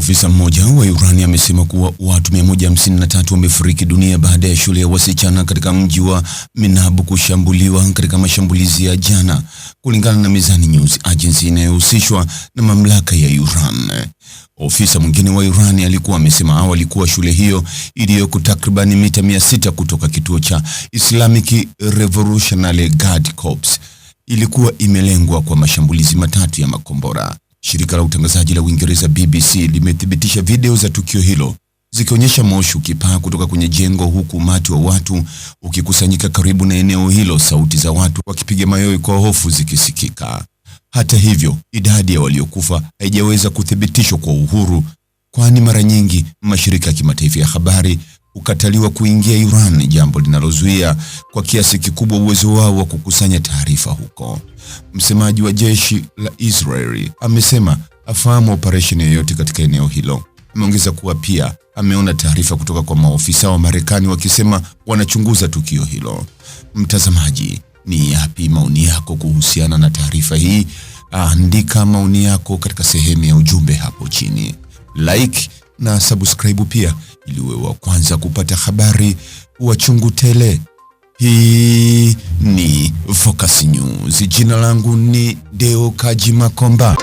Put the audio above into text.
Ofisa mmoja wa Iran amesema kuwa watu 153 wamefariki dunia baada ya shule ya wasichana katika mji wa Minab kushambuliwa katika mashambulizi ya jana, kulingana na Mizani News Agency inayohusishwa na mamlaka ya Iran. Ofisa mwingine wa Iran alikuwa amesema awali kuwa shule hiyo iliyoko takriban mita 600 kutoka kituo cha Islamic Revolutionary Guard Corps ilikuwa imelengwa kwa mashambulizi matatu ya makombora. Shirika la utangazaji la Uingereza BBC limethibitisha video za tukio hilo zikionyesha moshi ukipaa kutoka kwenye jengo, huku umati wa watu ukikusanyika karibu na eneo hilo, sauti za watu wakipiga mayowe kwa hofu zikisikika. Hata hivyo, idadi ya waliokufa haijaweza kuthibitishwa kwa uhuru, kwani mara nyingi mashirika ya kimataifa ya habari hukataliwa kuingia Iran, jambo linalozuia kwa kiasi kikubwa uwezo wao wa kukusanya taarifa huko. Msemaji wa jeshi la Israeli amesema afahamu operesheni yoyote katika eneo hilo. Ameongeza kuwa pia ameona taarifa kutoka kwa maofisa wa Marekani wakisema wanachunguza tukio hilo. Mtazamaji, ni yapi maoni yako kuhusiana na taarifa hii? Andika maoni yako katika sehemu ya ujumbe hapo chini. Like na subscribe pia ili uwe wa kwanza kupata habari wa chungu tele. Hii ni Focus News. Jina langu ni Deo Kaji Makomba.